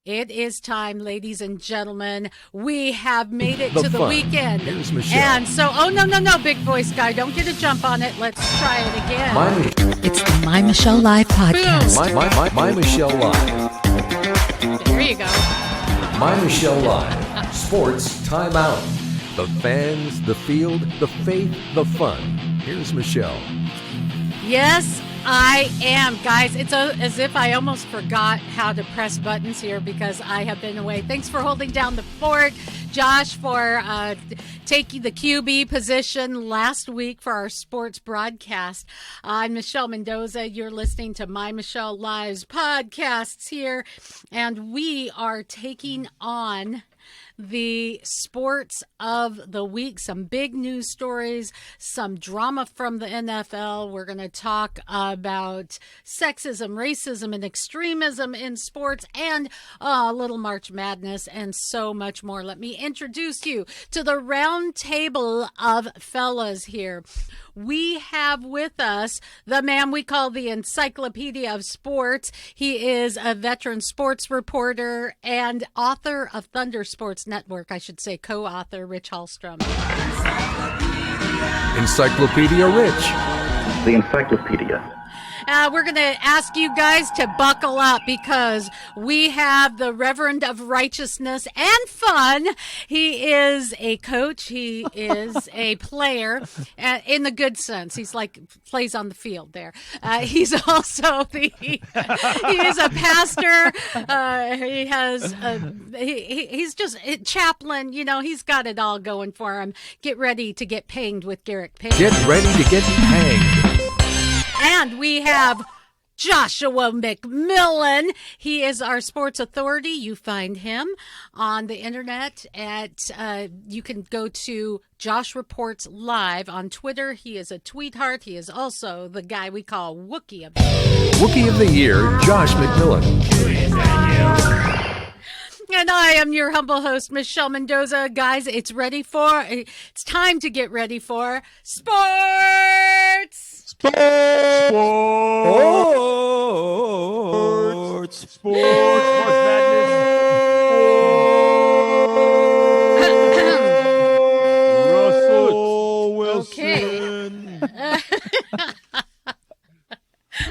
It is time, ladies and gentlemen. We have made it to the fun. weekend. Here's Michelle. And so, no, big voice guy. Don't get a jump on it. Let's try it again. It's the My Michelle Live podcast. My Michelle Live. There you go. My Michelle Live. Sports timeout. The fans, the field, the faith, the fun. Here's Michelle. Yes, I am, guys. It's as if I almost forgot how to press buttons here because I have been away. Thanks for holding down the fort, Josh, for taking the QB position last week for our sports broadcast. I'm Michelle Mendoza. You're listening to My Michelle Live's podcasts here, and we are taking on the sports of the week. Some big news stories, some drama from the NFL. We're going to talk about sexism, racism, and extremism in sports, and a little March Madness, and so much more. Let me introduce you to the round table of fellas here. We have with us the man we call the Encyclopedia of Sports. He is a veteran sports reporter and author of Thunder Sports Network, I should say co-author, Rich Hallstrom. Encyclopedia Rich. The Encyclopedia. We're going to ask you guys to buckle up because we have the Reverend of Righteousness and Fun. He is a coach. He is a player in the good sense. He's like plays on the field there. He's also he is a pastor. He has he's just a chaplain. You know, he's got it all going for him. Get ready to get panged with Garrett Payne. Get ready to get hanged. And we have Joshua McMillan. He is our sports authority. You find him on the internet at, you can go to Josh Reports Live on Twitter. He is a tweetheart. He is also the guy we call Wookie of the Year. Wookie of the Year, Josh McMillan. And I am your humble host, Michelle Mendoza. Guys, it's time to get ready for sports. Sports madness. Russell Wilson. Okay.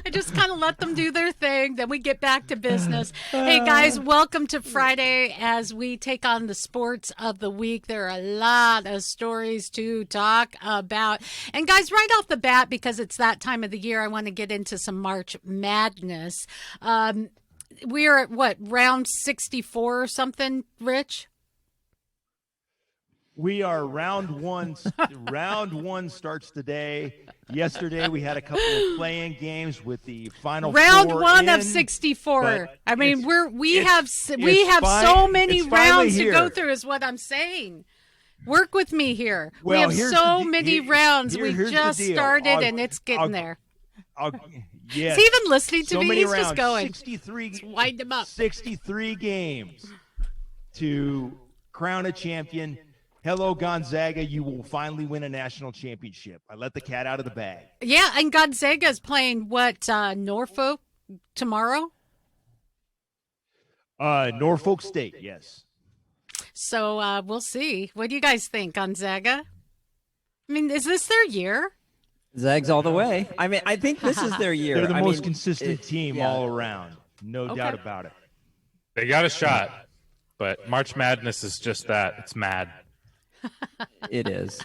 I just kind of let them do their thing. Then we get back to business. Hey, guys, welcome to Friday as we take on the sports of the week. There are a lot of stories to talk about. And, guys, right off the bat, because it's that time of the year, I want to get into some March Madness. We are at, round 64 or something, Rich? We are round one. Round one starts today. Yesterday we had a couple of playing games with the final round four one in, of 64. I mean, we have so many it's rounds to here. go through, is what I'm saying. Work with me here. Well, we have so many rounds. We here's just the deal. started, and it's getting there. Yes. He's even listening to so me. Many He's rounds, just going. 63. Let's wind him up. 63 games to crown a champion. Hello, Gonzaga. You will finally win a national championship. I let the cat out of the bag. Yeah, and Gonzaga is playing Norfolk tomorrow? Norfolk State, yes. So we'll see. What do you guys think, Gonzaga? I mean, is this their year? Zags all the way. I mean, I think this is their year. They're the most consistent team all around. No doubt Okay. about it. They got a shot, but March Madness is just that. It's mad. It is,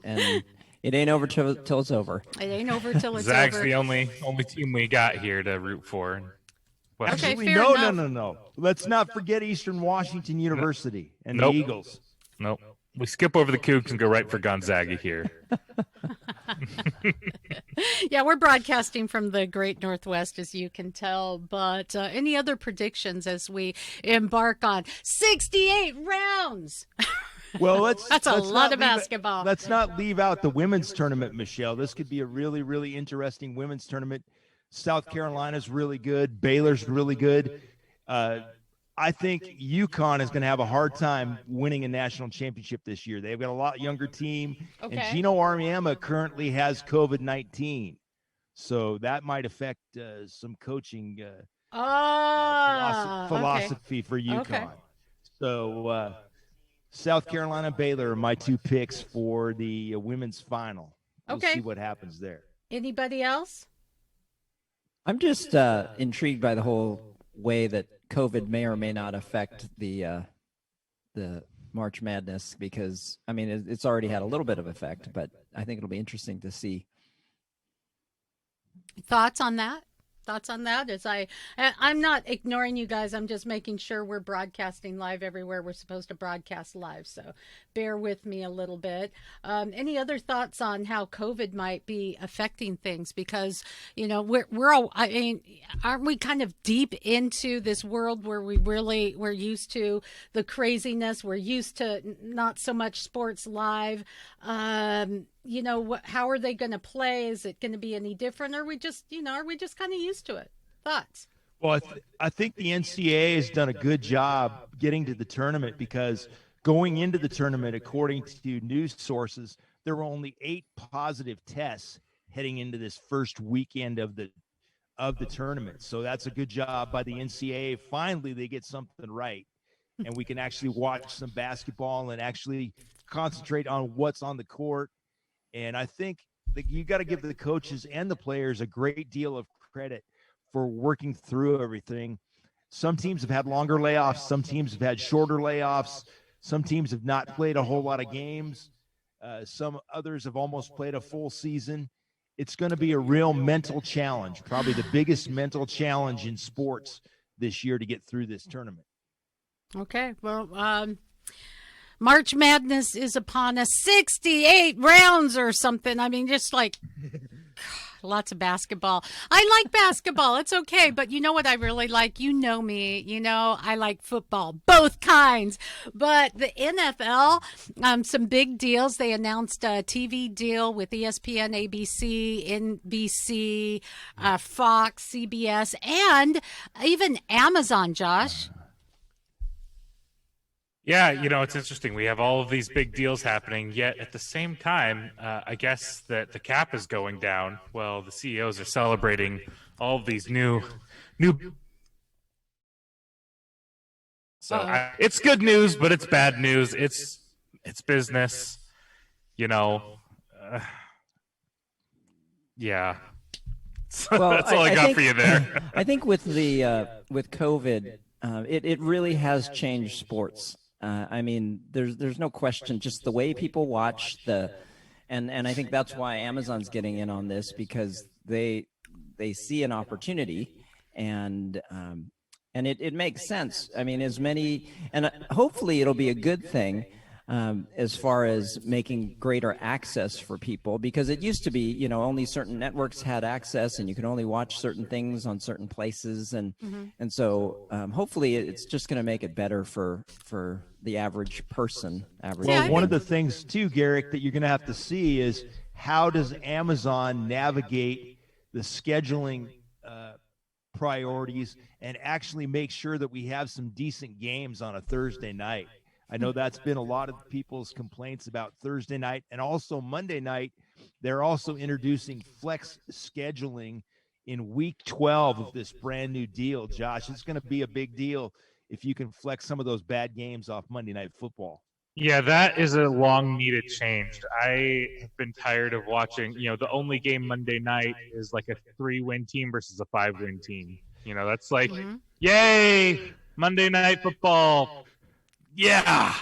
and it ain't over till it's over. It ain't over till it's Zag's over. the only team we got here to root for. Well, Okay, Actually, fair no. enough. Let's not forget Eastern Washington University and Nope. the Eagles. Nope. We skip over the Cougs and go right for Gonzaga here. Yeah, we're broadcasting from the great Northwest, as you can tell. But any other predictions as we embark on 68 rounds? Well, That's a let's lot not of leave it- basketball. Let's not leave out the women's tournament, Michelle. This could be a really, really interesting women's tournament. South Carolina's really good. Baylor's really good. I think UConn is going to have a hard time winning a national championship this year. They've got a lot younger team, Okay. and Gino Auriemma currently has COVID-19, so that might affect some coaching Oh, philosophy for UConn. Okay. So South Carolina, Baylor are my two picks for the women's final. We'll Okay. see what happens there. Anybody else? I'm just intrigued by the whole way that COVID may or may not affect the March Madness, because I mean it's already had a little bit of effect, but I think it'll be interesting to see. Thoughts on that? As I'm not ignoring you guys. I'm just making sure we're broadcasting live everywhere we're supposed to broadcast live. So bear with me a little bit. Any other thoughts on how COVID might be affecting things? Because, you know, aren't we kind of deep into this world where we're used to the craziness? We're used to not so much sports live. You know, how are they going to play? Is it going to be any different? Or are we just kind of used to it? Thoughts? Well, I think the NCAA has done a good job getting to the tournament, because going into the tournament, according to news sources, there were only 8 positive tests heading into this first weekend of the tournament. So that's a good job by the NCAA. Finally, they get something right, and we can actually watch some basketball and actually concentrate on what's on the court. And I think that you got to give the coaches and the players a great deal of credit for working through everything. Some teams have had longer layoffs. Some teams have had shorter layoffs. Some teams have not played a whole lot of games. Some others have almost played a full season. It's going to be a real mental challenge, probably the biggest mental challenge in sports this year to get through this tournament. Okay. Well, March Madness is upon us. 68 rounds or something. I mean, just like lots of basketball. I like basketball. It's okay. But you know what I really like? You know me. You know, I like football, both kinds. But the NFL, some big deals. They announced a TV deal with ESPN, ABC, NBC, Fox, CBS, and even Amazon, Josh. Yeah, you know, it's interesting. We have all of these big deals happening, yet at the same time, I guess that the cap is going down. Well, the CEOs are celebrating all of these new. So it's good news, but it's bad news. It's business, you know. Yeah. Well, that's all I got for you there. I think with with COVID, it really has changed sports. I mean, there's no question. Just the way people watch and I think that's why Amazon's getting in on this, because they see an opportunity, and it makes sense. I mean, and hopefully it'll be a good thing. As far as making greater access for people, because it used to be, you know, only certain networks had access, and you could only watch certain things on certain places, and so hopefully it's just going to make it better for the average person. Well, one of the things too, Garrick, that you're going to have to see is how does Amazon navigate the scheduling priorities and actually make sure that we have some decent games on a Thursday night. I know that's been a lot of people's complaints about Thursday night, and also Monday night. They're also introducing flex scheduling in week 12 of this brand new deal. Josh, it's going to be a big deal if you can flex some of those bad games off Monday Night Football. Yeah, that is a long needed change. I have been tired of watching, you know, the only game Monday night is like a 3-win team versus a 5-win team. You know, that's like, yay, Monday Night Football. Yeah,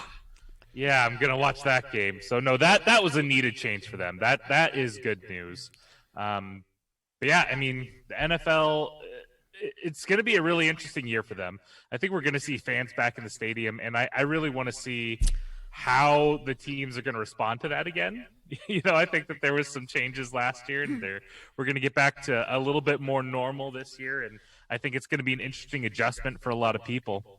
I'm gonna watch that game. So no, that was a needed change for them. That is good news. But yeah, I mean, the NFL, it's gonna be a really interesting year for them. I think we're gonna see fans back in the stadium, and I really want to see how the teams are gonna respond to that again. You know, I think that there was some changes last year, and we're gonna get back to a little bit more normal this year, and I think it's gonna be an interesting adjustment for a lot of people.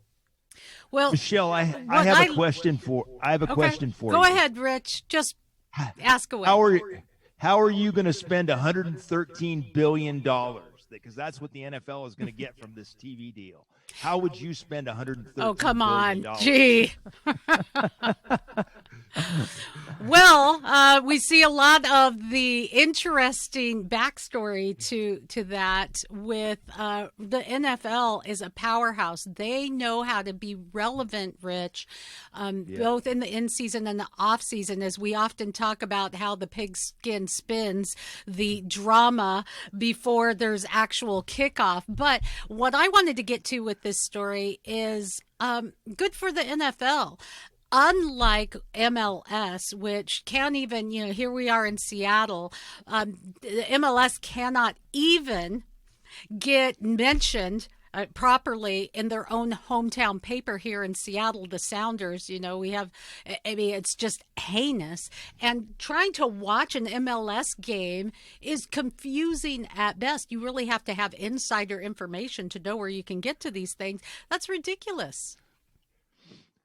Well, Michelle, I have a question for you. Go ahead, Rich. Just ask away. How are you going to spend $113 billion? Because that's what the NFL is going to get from this TV deal. How would you spend $113 billion? Oh, come on. Gee. Well, we see a lot of the interesting backstory to that with the NFL is a powerhouse. They know how to be relevant, Rich, both in the in-season and the off-season, as we often talk about how the pigskin spins the drama before there's actual kickoff. But what I wanted to get to with this story is good for the NFL. Unlike MLS, which can't even, here we are in Seattle, the MLS cannot even get mentioned properly in their own hometown paper here in Seattle, the Sounders. It's just heinous. And trying to watch an MLS game is confusing at best. You really have to have insider information to know where you can get to these things. That's ridiculous.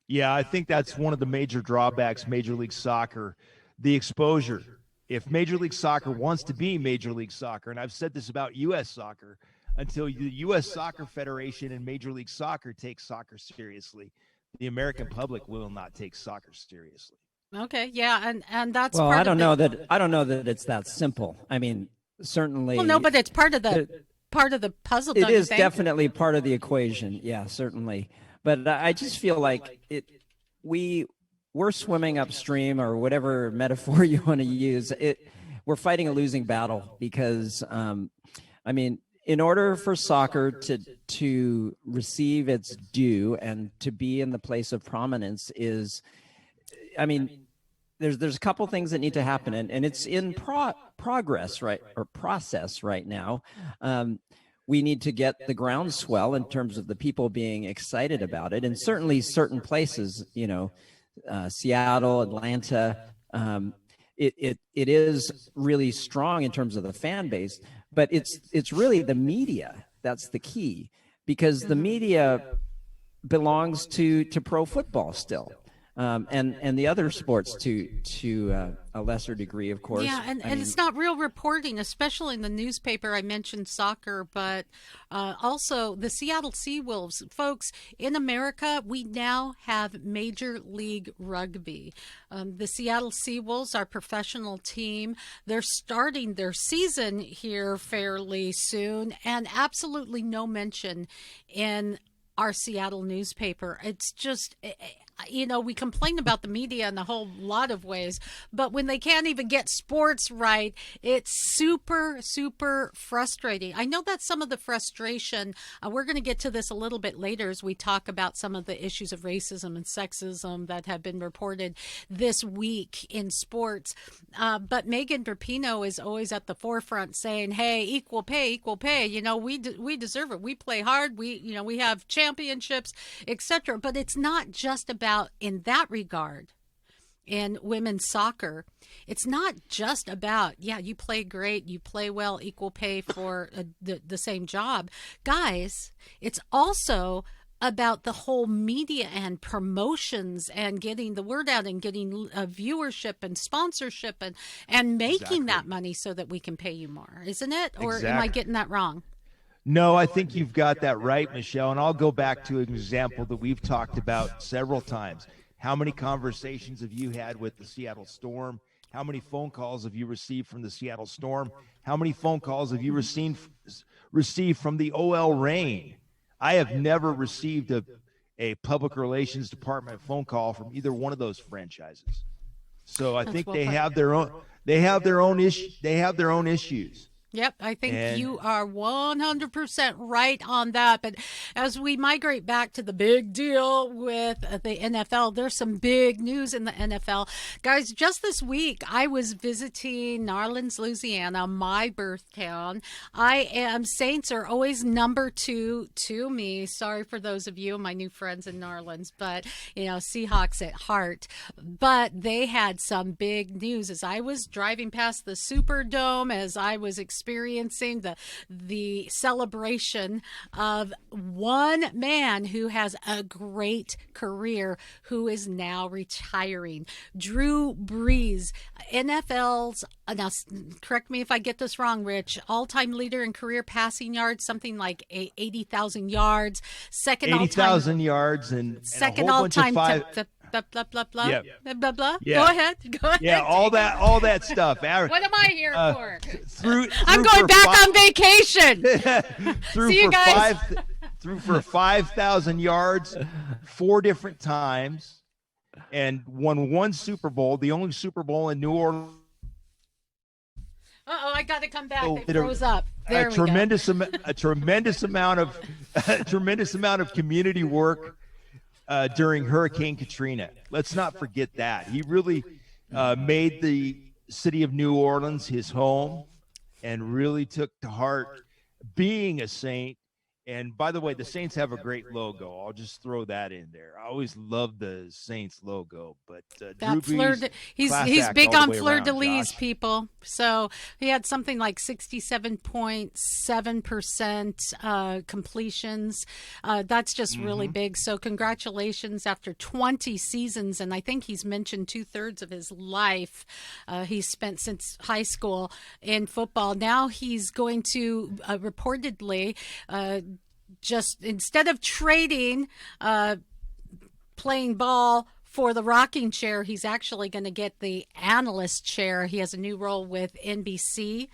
Yeah, I think that's one of the major drawbacks, Major League Soccer, the exposure. If Major League Soccer wants to be Major League Soccer, and I've said this about U.S. soccer, until the U.S. Soccer Federation and Major League Soccer take soccer seriously, the American public will not take soccer seriously. Okay, yeah, and that's well, part I don't know that it's that simple. I mean, certainly. Well, no, but it's part of the puzzle. It is definitely part of the equation. Yeah, certainly. But I just feel like we're swimming upstream, or whatever metaphor you want to use. We're fighting a losing battle because, in order for soccer to receive its due and to be in the place of prominence there's a couple things that need to happen, and it's in progress, right, or process right now. We need to get the groundswell in terms of the people being excited about it. And certainly certain places, Seattle, Atlanta, it is really strong in terms of the fan base, but it's really the media that's the key, because the media belongs to pro football still. And the other sports to a lesser degree, of course. Yeah, and it's not real reporting, especially in the newspaper. I mentioned soccer, but also the Seattle Seawolves. Folks, in America, we now have Major League Rugby. The Seattle Seawolves, our professional team, they're starting their season here fairly soon, and absolutely no mention in our Seattle newspaper. It's just... we complain about the media in a whole lot of ways, but when they can't even get sports right, it's super, super frustrating. I know that's some of the frustration. We're going to get to this a little bit later as we talk about some of the issues of racism and sexism that have been reported this week in sports. But Megan Rapinoe is always at the forefront saying, hey, equal pay, equal pay. We deserve it. We play hard. We have championships, etc. But it's not just about in that regard. In women's soccer, it's not just about, you play great, you play well, equal pay for the same job. Guys, it's also about the whole media and promotions and getting the word out and getting viewership and sponsorship and making that money so that we can pay you more, isn't it? Or am I getting that wrong? No, I think you've got that right, Michelle. And I'll go back to an example that we've talked about several times. How many conversations have you had with the Seattle Storm? How many phone calls have you received from the Seattle Storm? How many phone calls have you received from the OL Reign? I have never received a public relations department phone call from either one of those franchises. So I think they have their own issues. Yep, I think you are 100% right on that. But as we migrate back to the big deal with the NFL, there's some big news in the NFL. Guys, just this week, I was visiting Narlands, Louisiana, my birth town. Saints are always number 2 to me. Sorry for those of you, my new friends in Narlands, but, Seahawks at heart. But they had some big news. As I was driving past the Superdome, as I was experiencing the celebration of one man who has a great career, who is now retiring. Drew Brees, NFL's, now correct me if I get this wrong, Rich, all-time leader in career passing yards, something like 80,000 yards, second 80,000 yards, and second a whole bunch of blah, blah, blah, blah, Yeah. blah, blah. Yeah. Go ahead. Go ahead. Yeah, all that stuff. What am I here for? I'm going back on vacation. See you guys. Threw for 5,000 yards 4 different times and won 1 Super Bowl, the only Super Bowl in New Orleans. Uh-oh, I got to come back. Oh, It froze up. There a we tremendous amount of community work during Hurricane Katrina. Let's not forget that. He really made the city of New Orleans his home and really took to heart being a Saint. And by the way, the Saints have a great logo. I'll just throw that in there. I always love the Saints logo, but Drew Brees, he's big on fleur de lis, Josh. people. So he had something like 67.7% completions. That's just really big. So congratulations after 20 seasons, and I think he's mentioned 2/3 of his life he's spent since high school in football. Now he's going to reportedly just instead of trading playing ball for the rocking chair, he's actually going to get the analyst chair. He has a new role with NBC.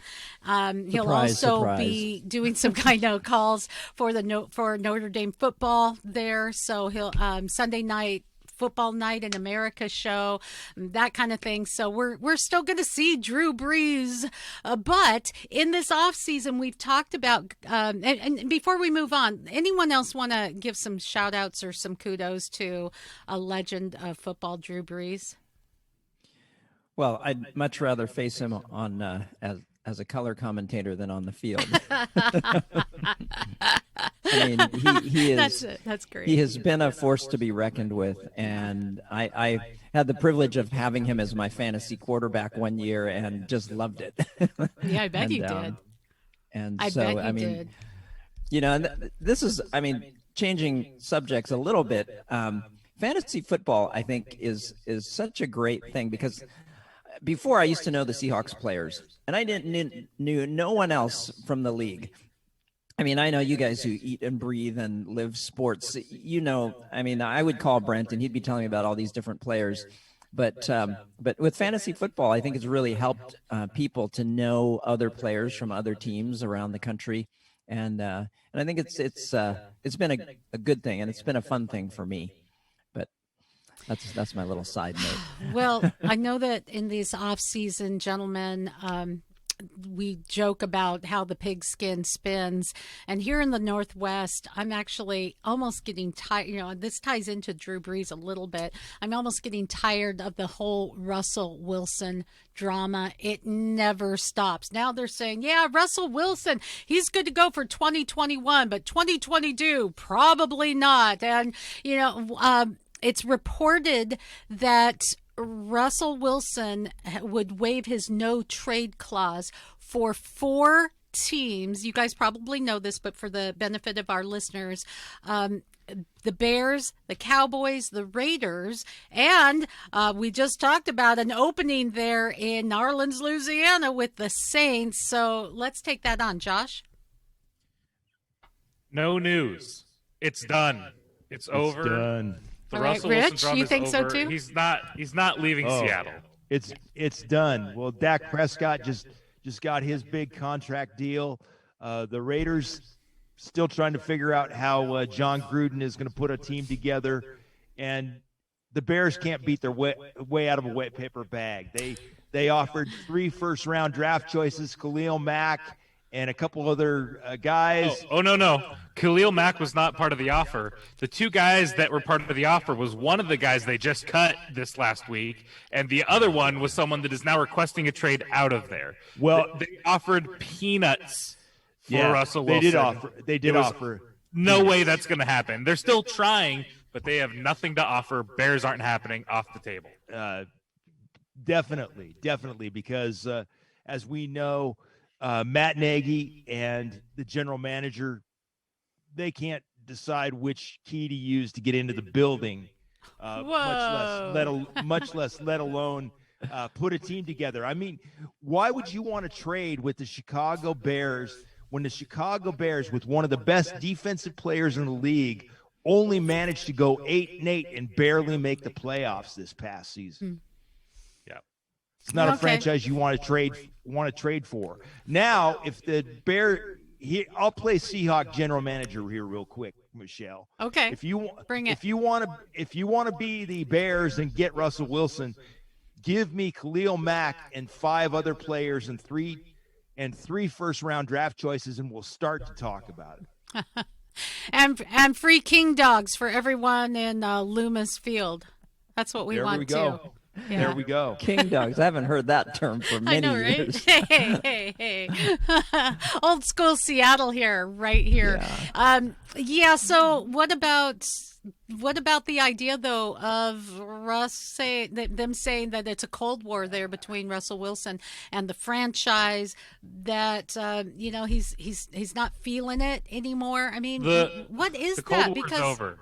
He'll also be doing some kind of calls for Notre Dame football there. So he'll Sunday night football night in America show, that kind of thing. So we're still going to see Drew Brees. But in this off season, we've talked about, and before we move on, anyone else want to give some shout outs or some kudos to a legend of football, Drew Brees? Well, I'd much rather face him on as a color commentator than on the field. I mean, he is. That's great. He has been a force to be reckoned with, and I had the privilege of having him as my fantasy quarterback one year, and just loved it. Yeah, I bet you did. And I so, bet you mean, did. you know, and this is, I mean, changing subjects a little bit. Fantasy football, I think, is such a great thing because before I used to know the Seahawks players, and I knew no one else from the league. I mean, I know you guys who eat and breathe and live sports. You know, I mean, I would call Brent and he'd be telling me about all these different players. But with fantasy football, I think it's really helped people to know other players from other teams around the country, and I think it's been a good thing, and it's been a fun thing for me. But that's my little side note. Well, I know that in these off-season, gentlemen, we joke about how the pigskin spins, and here in the Northwest, I'm actually almost getting tired. You know, this ties into Drew Brees a little bit. I'm almost getting tired of the whole Russell Wilson drama. It never stops. Now they're saying, yeah, Russell Wilson, he's good to go for 2021, but 2022, probably not. And, you know, it's reported that Russell Wilson would waive his no trade clause for 4 teams. You guys probably know this, but for the benefit of our listeners, the Bears, the Cowboys, the Raiders, and we just talked about an opening there in New Orleans, Louisiana with the Saints. So let's take that on, Josh. No news. It's done. It's over. Done. The All right, Russell Rich, Wilson drama you is think so over. too? He's not leaving Seattle. It's done. Well, Dak Prescott just got his big contract deal. The Raiders still trying to figure out how John Gruden is going to put a team together, and the Bears can't beat their way out of a wet paper bag. They offered 3 first-round draft choices, Khalil Mack, and a couple other guys. Oh, no. Khalil Mack was not part of the offer. The 2 guys that were part of the offer was one of the guys they just cut this last week, and the other one was someone that is now requesting a trade out of there. Well, they offered peanuts for Russell Wilson. They did offer. No way that's going to happen. They're still trying, but they have nothing to offer. Bears aren't happening, off the table. Definitely, because as we know, Matt Nagy and the general manager, they can't decide which key to use to get into the building, much less let alone put a team together. I mean, why would you want to trade with the Chicago Bears when the Chicago Bears, with one of the best defensive players in the league, only managed to go 8-8 and barely make the playoffs this past season. Yeah. It's not a franchise you want to trade for. Now, if the I'll play Seahawk general manager here real quick, Michelle. Okay. If you bring it. If you want to be the Bears and get Russell Wilson, give me Khalil Mack and 5 other players and three first-round draft choices, and we'll start to talk about it. and free king dogs for everyone in Loomis Field. That's what we want too. Yeah. There we go. King dogs. I haven't heard that term for many years. Hey. Old school Seattle here, right here. Yeah. So what about the idea though of Russ them saying that it's a Cold War there between Russell Wilson and the franchise, that he's not feeling it anymore? I mean, what is the that? Cold War's over.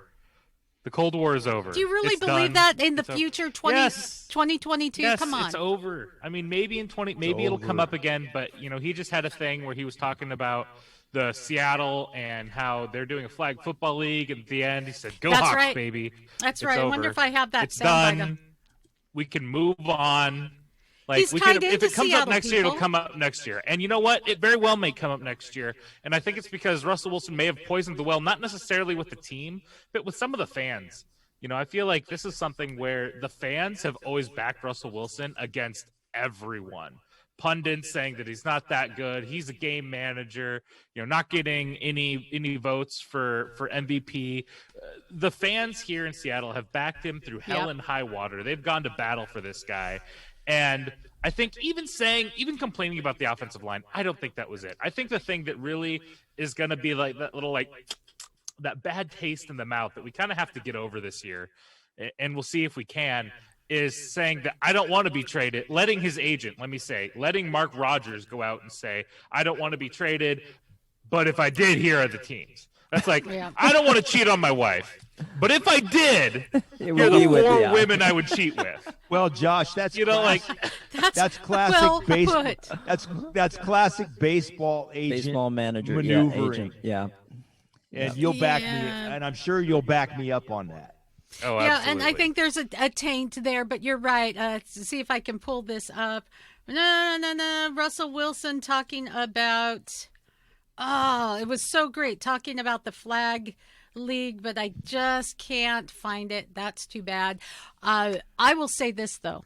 The Cold War is over. Do you really believe that in the future, 2022? Yes, Come on. It's over. I mean, maybe it'll come up again, but he just had a thing where he was talking about the Seattle and how they're doing a flag football league, and at the end he said, "Go That's Hawks, right. baby." That's It's right. over. I wonder if I have that It's sound done. We can move on. He's tied if into it comes Seattle, up next year, it'll come up next year. And you know what? It very well may come up next year. And I think it's because Russell Wilson may have poisoned the well, not necessarily with the team, but with some of the fans. I feel like this is something where the fans have always backed Russell Wilson against everyone. Pundits saying that he's not that good. He's a game manager, not getting any votes for MVP. The fans here in Seattle have backed him through hell and high water. They've gone to battle for this guy. And I think even complaining about the offensive line, I don't think that was it. I think the thing that really is going to be like that little that bad taste in the mouth that we kind of have to get over this year, and we'll see if we can, is saying that I don't want to be traded, letting Mark Rodgers go out and say, I don't want to be traded, but if I did, here are the teams. That's like, I don't want to cheat on my wife, but if I did, here are the 4 women I would cheat with. Well, Josh, that's that's classic that's classic baseball agent, baseball manager maneuvering. Agent. And you'll back me, and I'm sure you'll back me up on that. Oh, yeah, absolutely. and I think there's a taint there, but you're right. See if I can pull this up. No. Russell Wilson talking about, it was so great talking about the flag league, but I just can't find it. That's too bad. I will say this, though.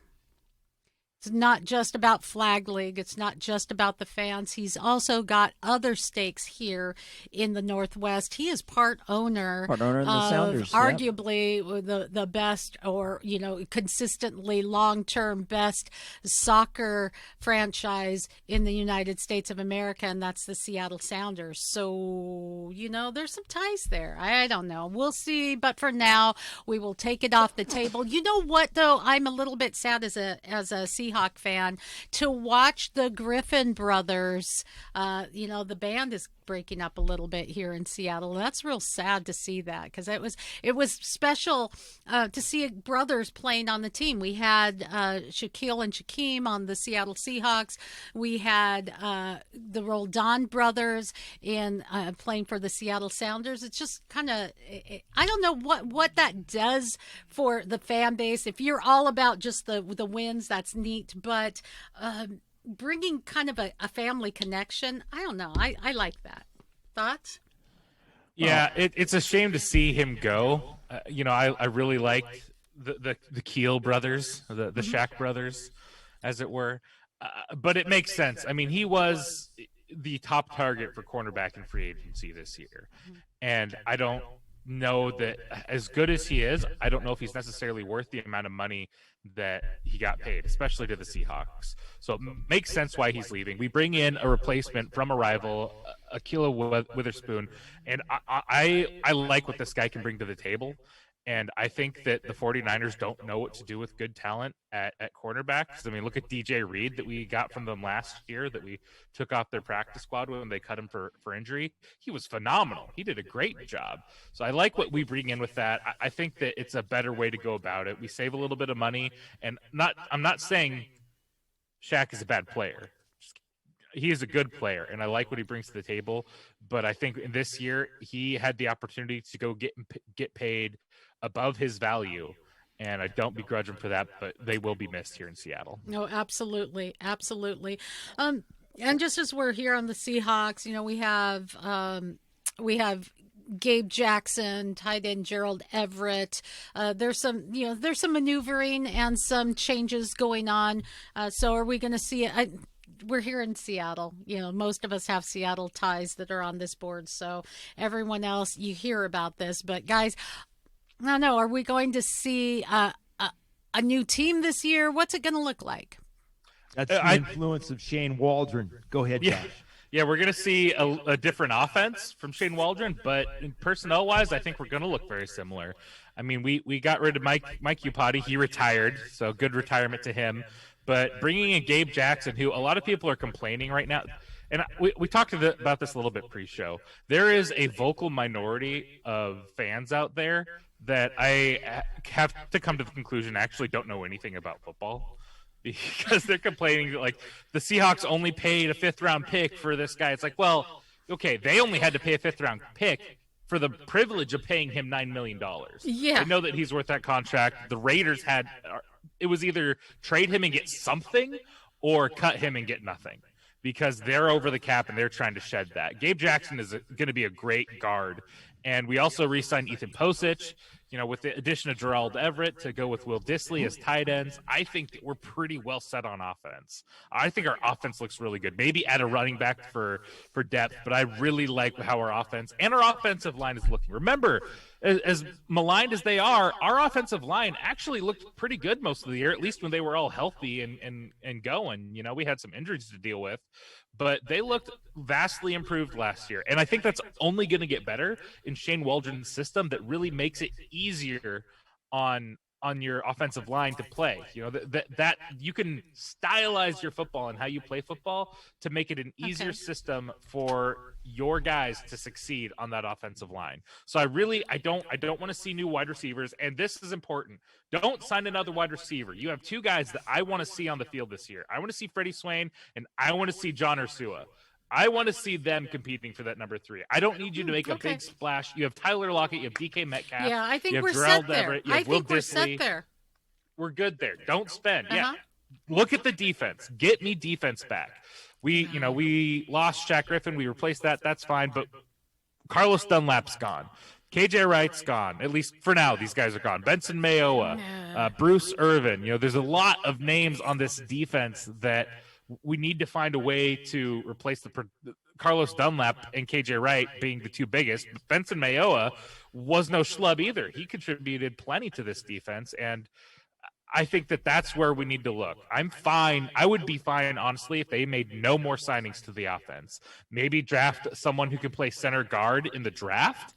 It's not just about Flag League. It's not just about the fans. He's also got other stakes here in the Northwest. He is part owner of the Sounders, arguably the best, or consistently long-term best soccer franchise in the United States of America, and that's the Seattle Sounders. So there's some ties there. I don't know. We'll see. But for now, we will take it off the table. You know what, though? I'm a little bit sad as a Seahawks fan to watch the Griffin brothers. The band is breaking up a little bit here in Seattle. That's real sad to see that, because it was special to see brothers playing on the team. We had Shaquille and Shaquem on the Seattle Seahawks. We had the Roldan brothers in playing for the Seattle Sounders. It's just kind of, I don't know what that does for the fan base. If you're all about just the wins, that's neat. But bringing kind of a family connection, I don't know. I like that. Thoughts? Yeah, it's a shame to see him go. I really liked the Keel brothers, the Shaq brothers, as it were. But it makes sense. I mean, he was the top target for cornerback in free agency this year. And I don't know that, as good as he is, I don't know if he's necessarily worth the amount of money that he got paid, especially to the Seahawks. So it makes sense why he's leaving. We bring in a replacement from a rival, Akila Witherspoon, and I like what this guy can bring to the table. And I think that the 49ers don't know what to do with good talent at cornerback. I mean, look at DJ Reed that we got from them last year, that we took off their practice squad when they cut him for injury. He was phenomenal. He did a great job. So I like what we bring in with that. I think that it's a better way to go about it. We save a little bit of money. And I'm not saying Shaq is a bad player. he is a good player, and I like what he brings to the table. But I think this year he had the opportunity to go get paid above his value, and I don't begrudge him for that. But they will be missed here in Seattle. No, absolutely, absolutely. And just as we're here on the Seahawks, we have Gabe Jackson, tight end Gerald Everett. There's some maneuvering and some changes going on. So are we going to see it? We're here in Seattle. Most of us have Seattle ties that are on this board. So everyone else, you hear about this. But guys, I don't know. Are we going to see a new team this year? What's it going to look like? That's the influence of Shane Waldron. Go ahead, Josh. Yeah, we're going to see a different offense from Shane Waldron, but personnel-wise, I think we're going to look very similar. I mean, we got rid of Mike Iupati. He retired, so good retirement to him. But bringing in Gabe Jackson, who a lot of people are complaining right now, and we talked about this a little bit pre-show. There is a vocal minority of fans out there that I have to come to the conclusion actually don't know anything about football, because they're complaining that, like, the Seahawks only paid a 5th-round pick for this guy. It's like, well, okay, they only had to pay a 5th-round pick for the privilege of paying him $9 million. Yeah. They know that he's worth that contract. The Raiders it was either trade him and get something or cut him and get nothing, because they're over the cap and they're trying to shed that. Gabe Jackson is going to be a great guard. And we also re-signed Ethan Posich, with the addition of Gerald Everett to go with Will Dissly as tight ends. I think that we're pretty well set on offense. I think our offense looks really good. Maybe add a running back for depth, but I really like how our offense and our offensive line is looking. Remember, as maligned as they are, our offensive line actually looked pretty good most of the year, at least when they were all healthy and going. We had some injuries to deal with, but they looked vastly improved last year. And I think that's only going to get better in Shane Waldron's system that really makes it easier on your offensive line to play. That you can stylize your football and how you play football to make it an easier system for your guys to succeed on that offensive line. So I don't want to see new wide receivers, and this is important. Don't sign another wide receiver. You have two guys that I want to see on the field this year. I want to see Freddie Swain, and I want to see John Ursua. I want to see them competing for that number 3. I don't need you to make a big splash. You have Tyler Lockett, you have DK Metcalf. Yeah, I think you have we're Gerald set there. Everett, you have Will we're Dissly. set there. We're good there. Don't spend. Yeah. Look at the defense. Get me defense back. We lost Shaq Griffin. We replaced that. That's fine. But Carlos Dunlap's gone. KJ Wright's gone. At least for now, these guys are gone. Benson Mayowa, Bruce Irvin. There's a lot of names on this defense that we need to find a way to replace the Carlos Dunlap and KJ Wright being the two biggest. But Benson Mayowa was no schlub either. He contributed plenty to this defense, and I think that's where we need to look. I'm fine. I would be fine, honestly, if they made no more signings to the offense. Maybe draft someone who can play center guard in the draft.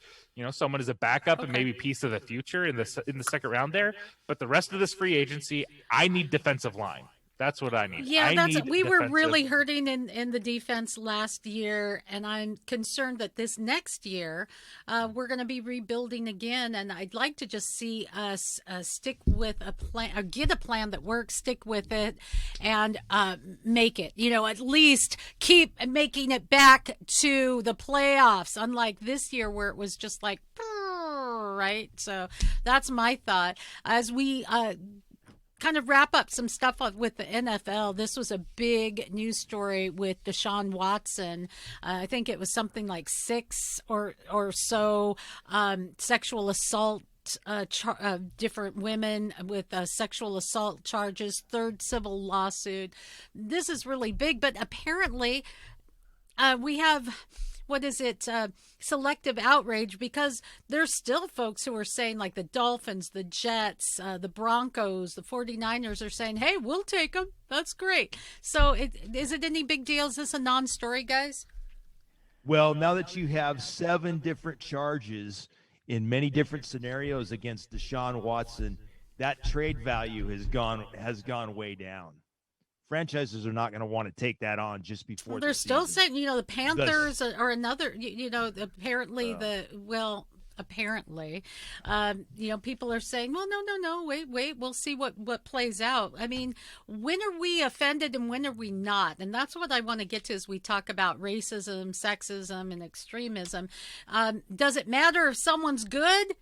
Someone as a backup and maybe piece of the future in the second round there. But the rest of this free agency, I need defensive line. That's what I need. Yeah, we were really hurting in the defense last year, and I'm concerned that this next year we're going to be rebuilding again. And I'd like to just see us stick with a plan, or get a plan that works, stick with it, and make it. At least keep making it back to the playoffs. Unlike this year where it was just like, right. So that's my thought as we. Kind of wrap up some stuff with the NFL. This was a big news story with Deshaun Watson. I think it was something like 6 or so sexual assault, different women with sexual assault charges, 3rd civil lawsuit. This is really big, but apparently we have... selective outrage, because there's still folks who are saying, like the Dolphins, the Jets, the Broncos, the 49ers are saying, hey, we'll take them. That's great. So is it any big deal? Is this a non-story, guys? Well, now that you have 7 different charges in many different scenarios against Deshaun Watson, that trade value has gone way down. Franchises are not going to want to take that on just before. Well, they're still saying, the Panthers are another. Apparently apparently. People are saying, well, no, wait, we'll see what plays out. I mean, when are we offended and when are we not? And that's what I want to get to as we talk about racism, sexism, and extremism. Does it matter if someone's good?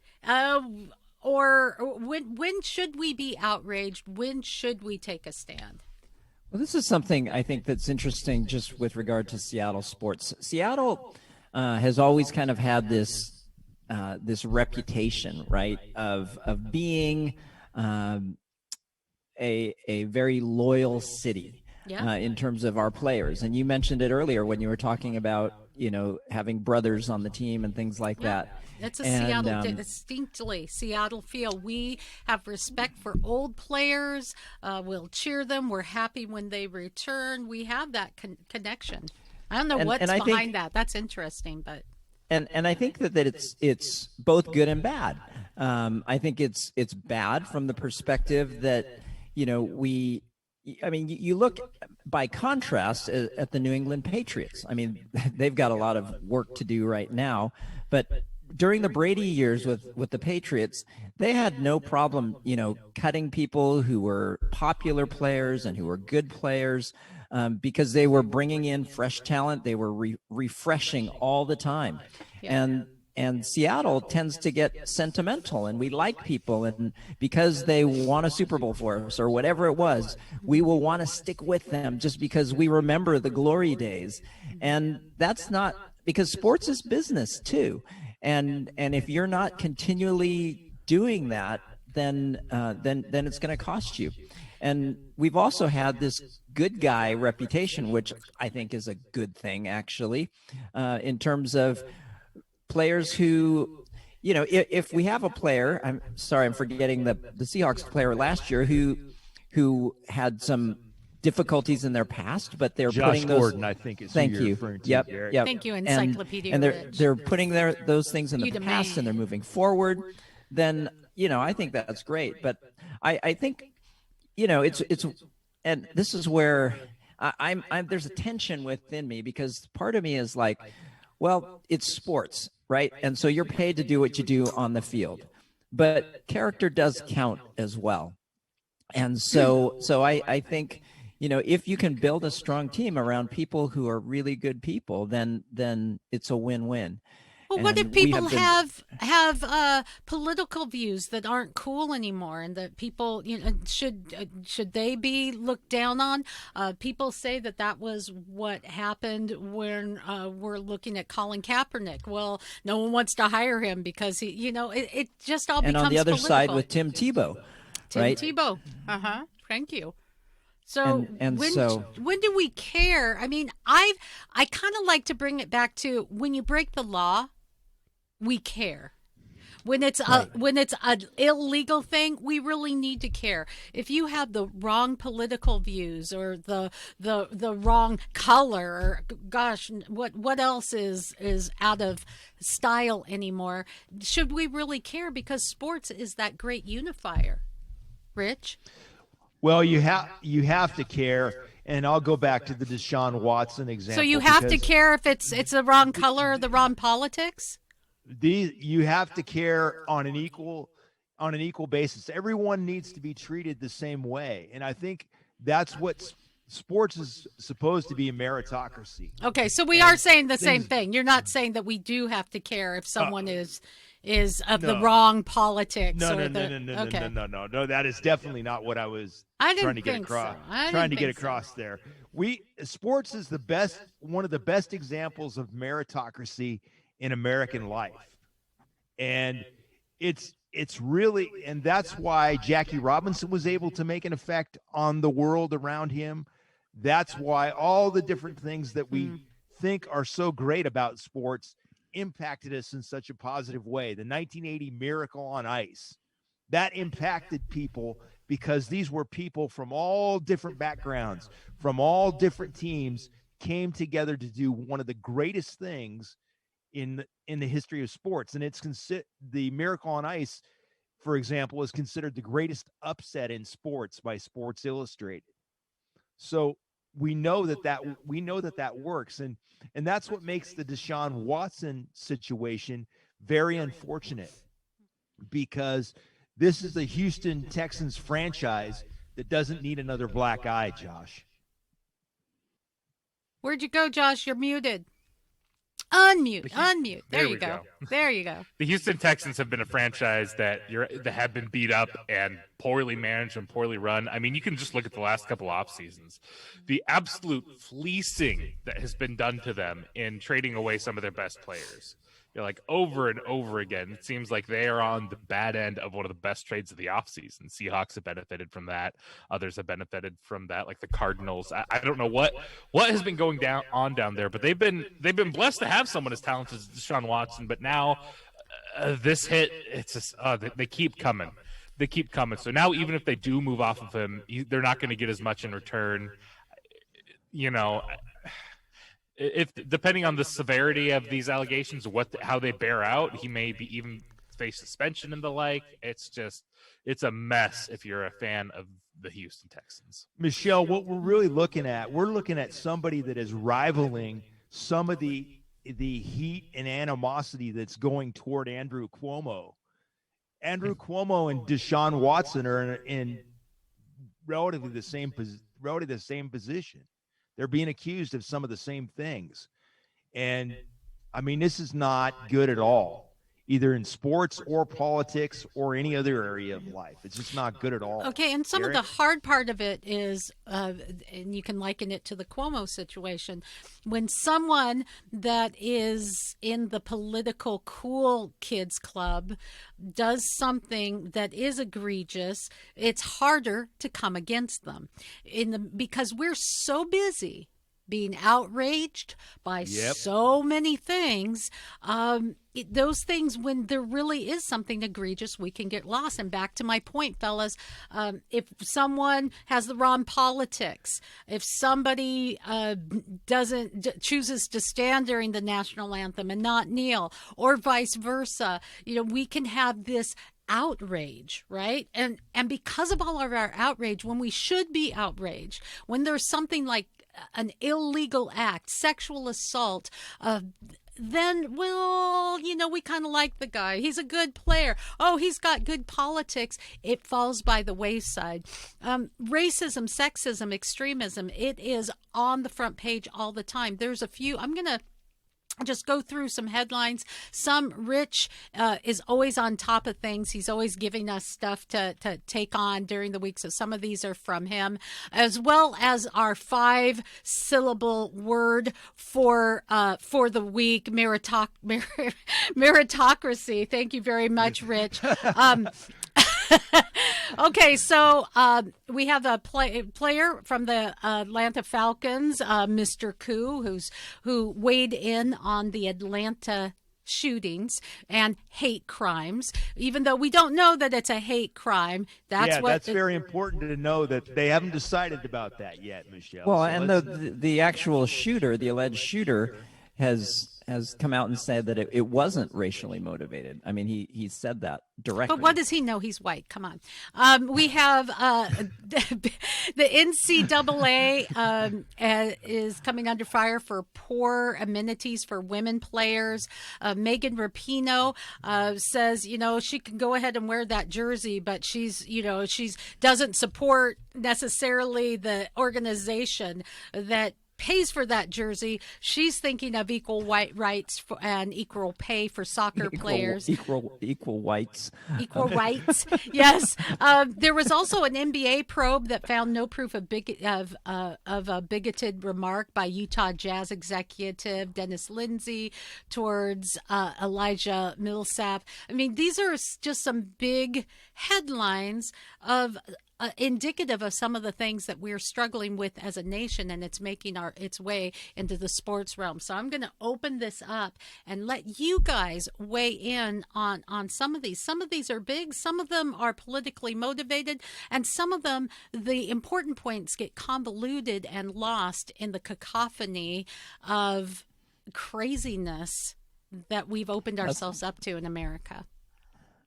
Or when should we be outraged? When should we take a stand? Well, this is something I think that's interesting just with regard to Seattle sports. Seattle has always kind of had this reputation, right, of being a very loyal city in terms of our players. And you mentioned it earlier when you were talking about, having brothers on the team and things like that. It's a distinctly Seattle feel. We have respect for old players. We'll cheer them. We're happy when they return. We have that connection. I don't know what's behind that. That's interesting, but. And I think that it's both good and bad. I think it's bad from the perspective that, you look by contrast at the New England Patriots. I mean, they've got a lot of work to do right now, but during the Brady years with the Patriots, they had no problem, cutting people who were popular players and who were good players because they were bringing in fresh talent. They were refreshing all the time. And Seattle tends to get sentimental, and we like people, and because they won a Super Bowl for us or whatever it was, we will want to stick with them just because we remember the glory days. And that's not because sports is business too. And if you're not continually doing that, then it's going to cost you. And we've also had this good guy reputation, which I think is a good thing, actually, in terms of players who, if we have a player, I'm sorry, I'm forgetting the Seahawks player last year who had some difficulties in their past, but they're Josh putting those. Gordon, I think, is who you're referring to. Yep. Thank you, Encyclopedia. And they're putting those things in the past, and they're moving forward. Then I think that's great. But I think it's and this is where I'm there's a tension within me, because part of me is like, well, it's sports, right? And so you're paid to do what you do on the field, but character does count as well. And so I think, if you can build a strong team around people who are really good people, then it's a win-win. Well, what if people have political views that aren't cool anymore, and that people, should they be looked down on? People say that was what happened when we're looking at Colin Kaepernick. Well, no one wants to hire him because he, it just all becomes political. And on the other side with Tim Tebow, right? Tim Tebow. Thank you. So when do we care? I mean, I kind of like to bring it back to when you break the law, we care. When it's an illegal thing, we really need to care. If you have the wrong political views or the wrong color, or gosh, what else is out of style anymore? Should we really care? Because sports is that great unifier. Rich? Well, you have to care, and I'll go back to the Deshaun Watson example. So you have to care if it's the wrong color or the wrong politics? You have to care on an equal basis. Everyone needs to be treated the same way, and I think that's what sports is supposed to be, a meritocracy. Okay, so we are saying the same thing. You're not saying that we do have to care if someone is of the wrong politics. No. That is definitely not what I was trying to get across. There. Sports is one of the best examples of meritocracy in American life, and it's really, and that's why Jackie Robinson was able to make an effect on the world around him. That's why all the different things that we think are so great about sports impacted us in such a positive way. The 1980 Miracle on Ice, that impacted people because these were people from all different backgrounds, from all different teams, came together to do one of the greatest things in the history of sports. And it's the Miracle on Ice, for example, is considered the greatest upset in sports by Sports Illustrated. So we know that works, and that's what makes the Deshaun Watson situation very unfortunate, because this is the Houston Texans franchise that doesn't need another black eye, Josh. Where'd you go, Josh? You're muted. Unmute. There you go. There you go. The Houston Texans have been a franchise that have been beat up and poorly managed and poorly run. I mean, you can just look at the last couple off seasons. The absolute fleecing that has been done to them in trading away some of their best players. Like over and over again, it seems like they are on the bad end of one of the best trades of the offseason. Seahawks have benefited from that. Others have benefited from that, like the Cardinals. I don't know what has been going down there, but they've been blessed to have someone as talented as Deshaun Watson. But now this hit, it's just they keep coming. They keep coming. So now even if they do move off of him, they're not going to get as much in return. If depending on the severity of these allegations, how they bear out, he may be even face suspension and the like. It's a mess if you're a fan of the Houston Texans. Michelle, what we're looking at somebody that is rivaling some of the heat and animosity that's going toward Andrew Cuomo. Andrew Cuomo and Deshaun Watson are in relatively the same position. They're being accused of some of the same things. And, I mean, this is not good at all, either in sports or politics or any other area of life. It's just not good at all. Okay, and some Eric? of the hard part of it is, and you can liken it to the Cuomo situation, when someone that is in the political cool kids club does something that is egregious, it's harder to come against them because we're so busy being outraged by so many things. Those things, when there really is something egregious, we can get lost. And back to my point, fellas, if someone has the wrong politics, if somebody chooses to stand during the national anthem and not kneel, or vice versa, we can have this outrage, right? And because of all of our outrage, when we should be outraged, when there's something like an illegal act, sexual assault, then, we kind of like the guy. He's a good player. Oh, he's got good politics. It falls by the wayside. Racism, sexism, extremism, it is on the front page all the time. There's a few. I'm going to just go through some headlines. Rich is always on top of things. He's always giving us stuff to take on during the week. So some of these are from him, as well as our 5-syllable word for the week, meritocracy. Thank you very much, Rich. Okay, so we have a player from the Atlanta Falcons, Mr. Koo, who weighed in on the Atlanta shootings and hate crimes, even though we don't know that it's a hate crime. That's very important to know that they haven't decided about that yet, Michelle. Well, so the actual shooter, the alleged shooter, has come out and said that it wasn't racially motivated. I mean, he said that directly. But what does he know? He's white. Come on. We have the NCAA is coming under fire for poor amenities for women players. Megan Rapinoe says, she can go ahead and wear that jersey, but she's doesn't support necessarily the organization that pays for that jersey. She's thinking of equal rights and equal pay for soccer players. Equal whites. Equal rights. Yes. There was also an NBA probe that found no proof of a bigoted remark by Utah Jazz executive Dennis Lindsey towards Elijah Millsap. I mean, these are just some big headlines of indicative of some of the things that we're struggling with as a nation, and it's making its way into the sports realm. So I'm going to open this up and let you guys weigh in on some of these. Some of these are big, some of them are politically motivated, and some of them, the important points get convoluted and lost in the cacophony of craziness that we've opened ourselves up to in America.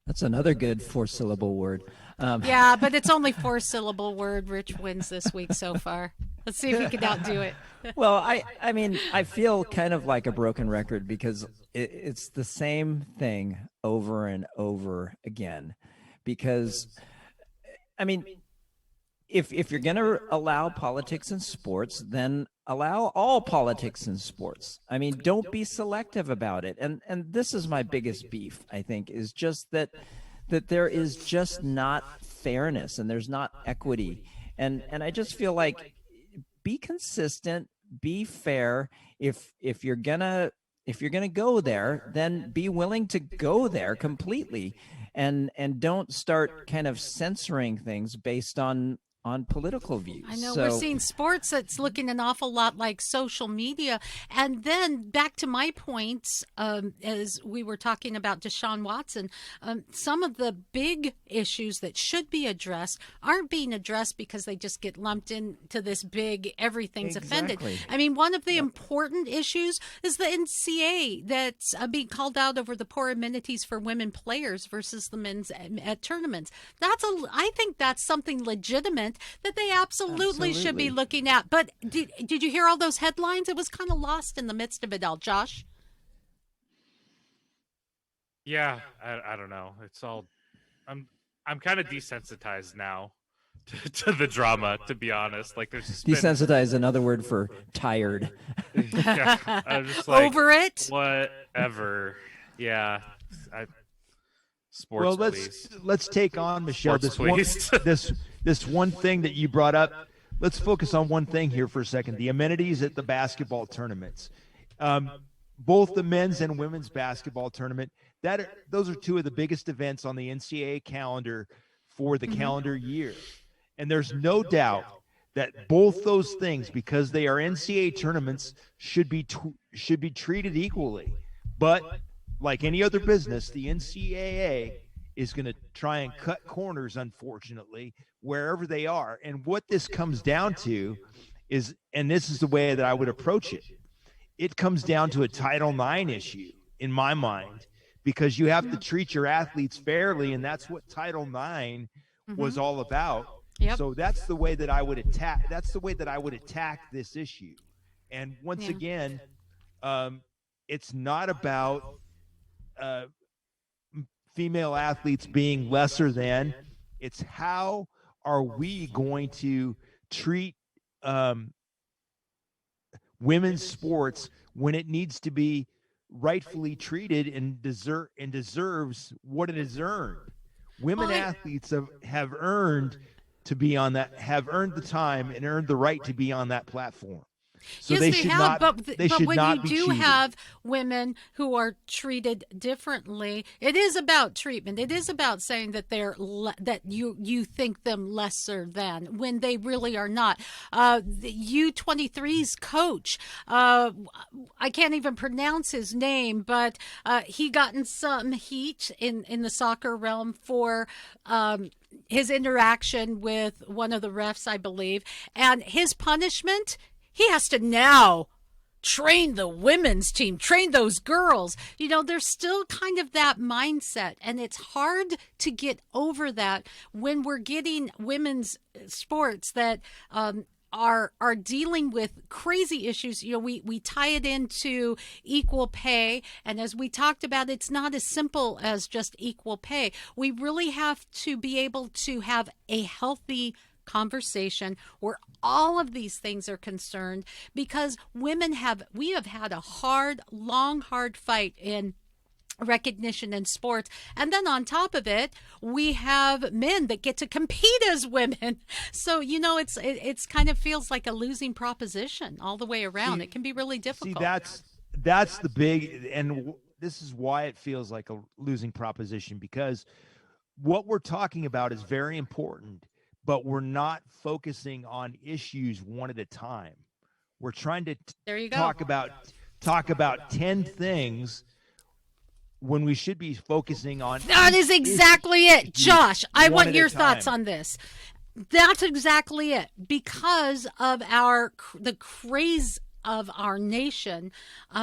That's another good 4-syllable word. Yeah, but it's only 4-syllable word. Rich wins this week so far. Let's see if he can outdo it. Well, I mean, I feel kind of like a broken record because it's the same thing over and over again. Because, I mean, if you're going to allow politics in sports, then allow all politics in sports. I mean, don't be selective about it. And this is my biggest beef, I think, is just that there is just not fairness and there's not equity. And I just feel like be consistent, be fair. If you're gonna go there, then be willing to go there completely, and don't start kind of censoring things based on political views. I know we're seeing sports that's looking an awful lot like social media. And then back to my points, as we were talking about Deshaun Watson, some of the big issues that should be addressed aren't being addressed because they just get lumped into this big everything's offended. I mean, one of the important issues is the NCAA that's being called out over the poor amenities for women players versus the men's at tournaments. I think that's something legitimate that they absolutely should be looking at. But did you hear all those headlines? It was kind of lost in the midst of it all, Josh. Yeah, I don't know. It's all I'm kind of desensitized now to the drama, to be honest. Like there's just desensitized, another word for tired. Yeah, I'm just like, over it. Whatever. Yeah. Sports. Well, let's take on, Michelle, this one thing that you brought up. Let's focus on one thing here for a second: the amenities at the basketball tournaments. Both the men's and women's basketball tournament. Those are two of the biggest events on the NCAA calendar for the calendar year, and there's no doubt that both those things, because they are NCAA tournaments, should be treated equally. But like any other business, the NCAA is going to try and cut corners, unfortunately, wherever they are. And what this comes down to is, and this is the way that I would approach it, it comes down to a Title IX issue in my mind, because you have to treat your athletes fairly, and that's what Title IX was all about. Yep. So that's the way that I would attack. That's the way that I would attack this issue. And once again, it's not about female athletes being lesser than. It's how are we going to treat women's sports when it needs to be rightfully treated and deserves what it has earned. Women athletes have earned to be on that, have earned the time and earned the right to be on that platform. So yes, they should have, not, but when you do cheated. have women who are treated differently, it is about treatment. It is about saying that that you think them lesser than when they really are not. The U23's coach, I can't even pronounce his name, but he gotten some heat in the soccer realm for his interaction with one of the refs, I believe, and his punishment. He has to now train the women's team, train those girls. You know, there's still kind of that mindset, and it's hard to get over that when we're getting women's sports that are dealing with crazy issues. You know, we tie it into equal pay, and as we talked about, it's not as simple as just equal pay. We really have to be able to have a healthy conversation where all of these things are concerned, because we have had a long fight in recognition in sports, and then on top of it we have men that get to compete as women. So you know, it's kind of feels like a losing proposition all the way around. It can be really difficult. See, that's the big, and this is why it feels like a losing proposition, because what we're talking about is very important, but we're not focusing on issues one at a time. We're trying to talk about 10 things when we should be focusing on. That is exactly it, Josh. I want your thoughts on this. That's exactly it. Because of the craze of our nation,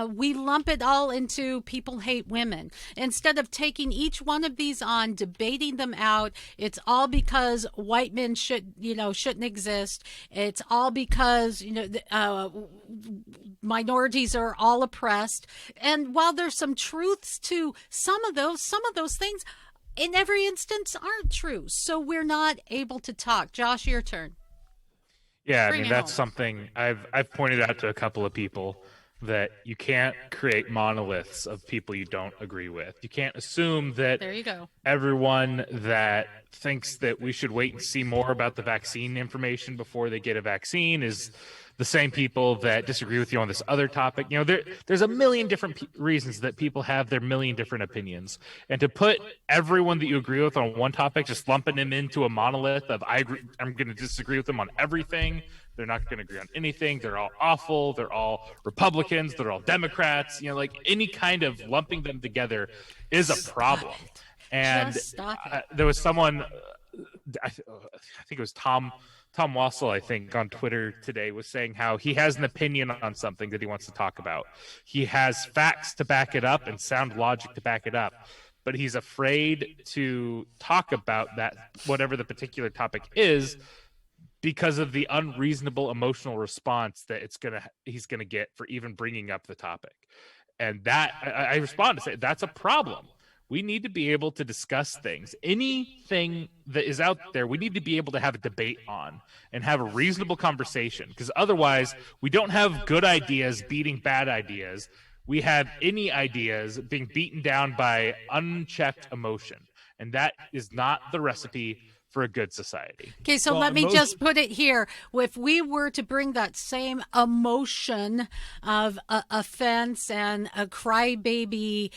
we lump it all into people hate women. Instead of taking each one of these on, debating them out, it's all because white men shouldn't exist. It's all because, minorities are all oppressed. And while there's some truths to some of those things, in every instance aren't true. So we're not able to talk. Josh, your turn. Yeah, I mean, that's something I've pointed out to a couple of people, that you can't create monoliths of people you don't agree with. You can't assume that there you go. Everyone that thinks that we should wait and see more about the vaccine information before they get a vaccine is the same people that disagree with you on this other topic. There's a million different reasons that people have their million different opinions. And to put everyone that you agree with on one topic, just lumping them into a monolith of I'm going to disagree with them on everything. They're not going to agree on anything. They're all awful. They're all Republicans. They're all Democrats. Any kind of lumping them together is a problem. And there was someone, I think it was Tom Wassel, I think, on Twitter today, was saying how he has an opinion on something that he wants to talk about. He has facts to back it up and sound logic to back it up, but he's afraid to talk about that, whatever the particular topic is, because of the unreasonable emotional response that he's gonna get for even bringing up the topic. And that I respond to say that's a problem. We need to be able to discuss things. Anything that is out there, we need to be able to have a debate on and have a reasonable conversation, because otherwise we don't have good ideas beating bad ideas. We have any ideas being beaten down by unchecked emotion. And that is not the recipe for a good society. Okay, so let me just put it here. If we were to bring that same emotion of offense and a crybaby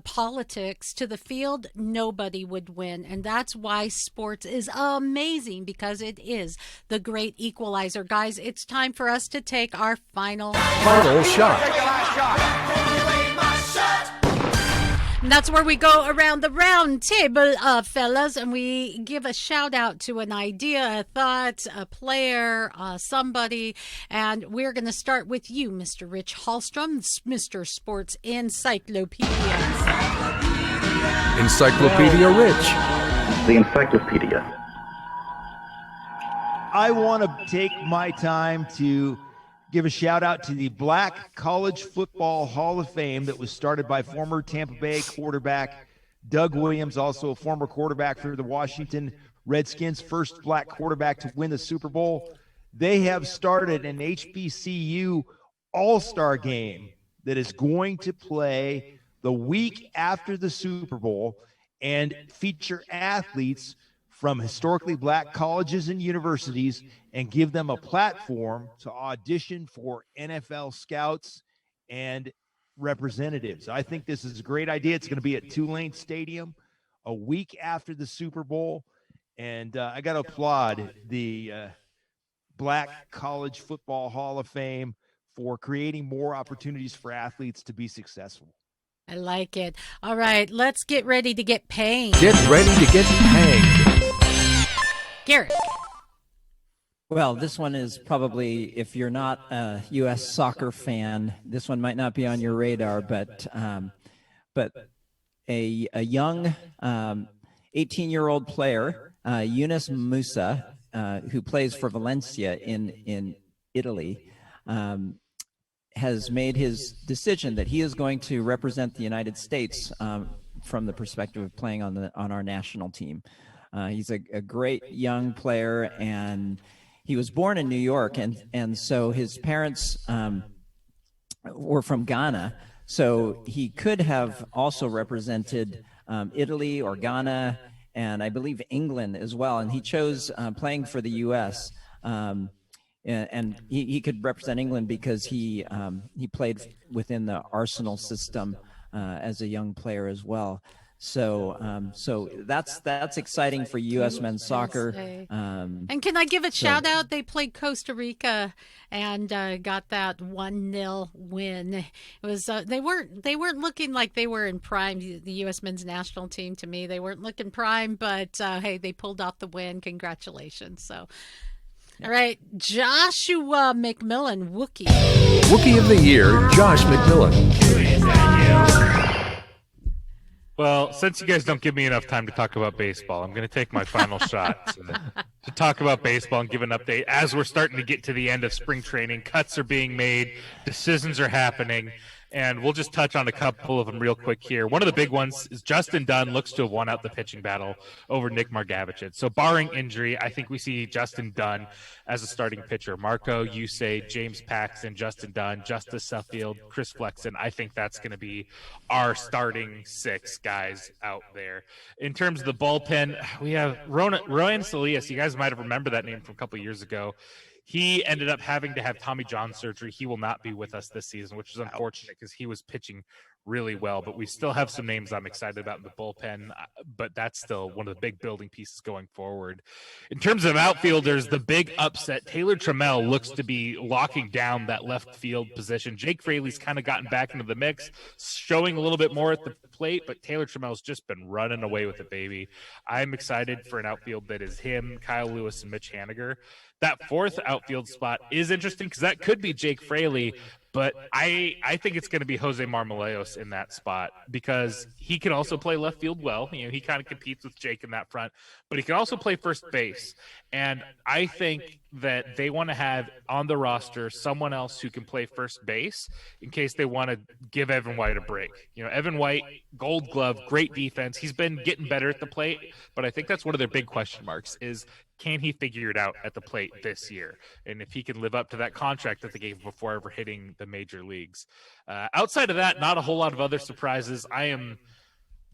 politics to the field, nobody would win. And that's why sports is amazing, because it is the great equalizer. Guys, it's time for us to take our final shot. And that's where we go around the round table, fellas, and we give a shout out to an idea, a thought, a player, somebody. And we're going to start with you, Mr. Rich Hallstrom, Mr. Sports Encyclopedia. Encyclopedia Rich. The Encyclopedia. I want to take my time to give a shout out to the Black College Football Hall of Fame that was started by former Tampa Bay quarterback Doug Williams, also a former quarterback for the Washington Redskins, first black quarterback to win the Super Bowl. They have started an HBCU All-Star game that is going to play the week after the Super Bowl and feature athletes from historically black colleges and universities and give them a platform to audition for NFL scouts and representatives. I think this is a great idea. It's going to be at Tulane Stadium a week after the Super Bowl. And I got to applaud the Black College Football Hall of Fame for creating more opportunities for athletes to be successful. I like it. All right, let's get ready to get paid. Get ready to get hanged. Garrett. Well, this one is probably, if you're not a U.S. soccer fan, this one might not be on your radar, but a young 18-year-old player, Yunus Musa, who plays for Valencia in Italy, has made his decision that he is going to represent the United States from the perspective of playing on our national team. He's a great young player, and he was born in New York, and so his parents were from Ghana, so he could have also represented Italy or Ghana, and I believe England as well, and he chose playing for the U.S., and he could represent England because he played within the Arsenal system as a young player as well. So that's exciting for U.S. men's soccer. And can I give a shout out? They played Costa Rica and got that 1-0 win. It was they weren't looking like they were in prime. The U.S. men's national team, to me, they weren't looking prime, but hey, they pulled off the win. Congratulations! So. All right, Joshua McMillan, Wookie. Wookie of the Year, Josh McMillan. Well, since you guys don't give me enough time to talk about baseball, I'm going to take my final shot to talk about baseball and give an update. As we're starting to get to the end of spring training, cuts are being made, decisions are happening, and we'll just touch on a couple of them real quick here. One of the big ones is Justin Dunn looks to have won out the pitching battle over Nick Margavicic. So barring injury, I think we see Justin Dunn as a starting pitcher. Marco Yusei, James Paxton, Justin Dunn, Justice Suffield, Chris Flexen. I think that's going to be our starting 6 guys out there. In terms of the bullpen, we have Ryan Salias. You guys might have remembered that name from a couple of years ago. He ended up having to have Tommy John surgery. He will not be with us this season, which is unfortunate because he was pitching really well. But we still have some names I'm excited about in the bullpen, but that's still one of the big building pieces going forward. In terms of outfielders, the big upset, Taylor Trammell looks to be locking down that left field position. Jake Fraley's kind of gotten back into the mix, showing a little bit more at the plate, but Taylor Trammell's just been running away with it, baby. I'm excited for an outfield that is him, Kyle Lewis, and Mitch Haniger. That 4th outfield spot is interesting because that could be Jake Fraley, but I think it's going to be Jose Marmoleos in that spot because he can also play left field well. You know, he kind of competes with Jake in that front, but he can also play first base. And I think that they want to have on the roster someone else who can play first base in case they want to give Evan White a break. You know, Evan White, Gold Glove, great defense. He's been getting better at the plate, but I think that's one of their big question marks is, can he figure it out at the plate this year? And if he can live up to that contract that they gave before ever hitting the major leagues. Outside of that, not a whole lot of other surprises. I am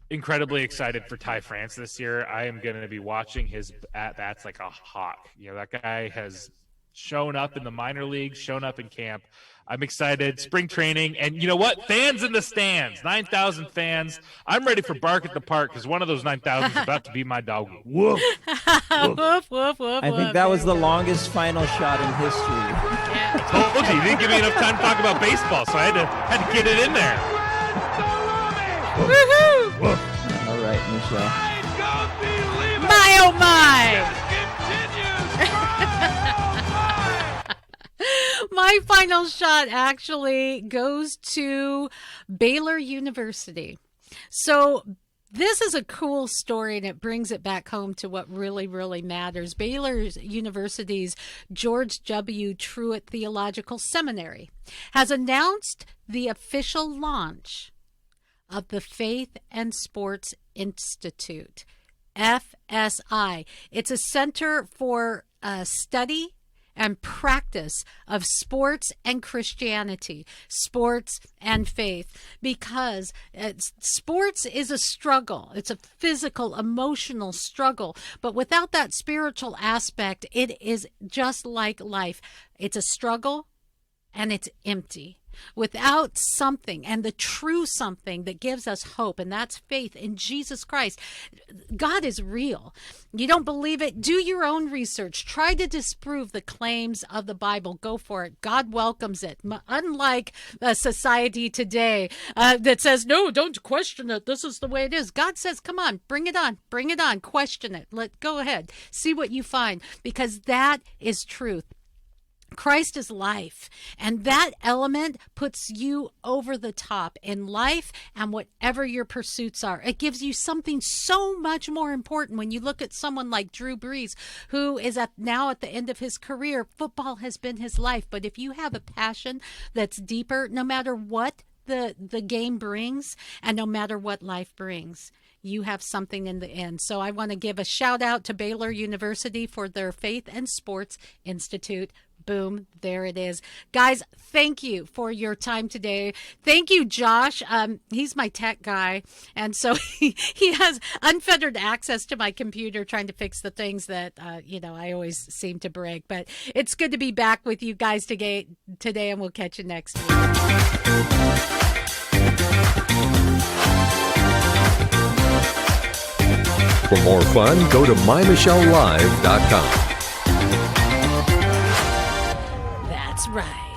incredibly excited for Ty France this year. I am going to be watching his at-bats like a hawk. You know, that guy has shown up in the minor leagues, shown up in camp. I'm excited. Spring training. And you know what? Fans in the stands. 9,000 fans. I'm ready for Bark at the Park because one of those 9,000 is about to be my dog. Woof. Woof, woof, woof, I think that was the longest final shot in history. Yeah. I told you didn't give me enough time to talk about baseball, so I had to get it in there. Woohoo! All right, Michelle. My oh my! My final shot actually goes to Baylor University. So this is a cool story, and it brings it back home to what really, really matters. Baylor University's George W. Truett Theological Seminary has announced the official launch of the Faith and Sports Institute, FSI. It's a center for study and practice of sports and Christianity, sports and faith, because sports is a struggle. It's a physical, emotional struggle. But without that spiritual aspect, it is just like life. It's a struggle and it's empty. Without something, and the true something that gives us hope, and that's faith in Jesus Christ. God is real. You don't believe it? Do your own research. Try to disprove the claims of the Bible. Go for it. God welcomes it. Unlike a society today that says, no, don't question it. This is the way it is. God says, come on, bring it on. Bring it on. Question it. Go ahead. See what you find, because that is truth. Christ is life, and that element puts you over the top in life and whatever your pursuits are. It gives you something so much more important when you look at someone like Drew Brees, who is now at the end of his career. Football has been his life, but if you have a passion that's deeper, no matter what the game brings and no matter what life brings, you have something in the end. So I want to give a shout out to Baylor University for their Faith and Sports Institute. Boom, there it is. Guys, thank you for your time today. Thank you, Josh. He's my tech guy, and so he has unfettered access to my computer trying to fix the things that, I always seem to break. But it's good to be back with you guys today, and we'll catch you next week. For more fun, go to MyMichelleLive.com. That's right.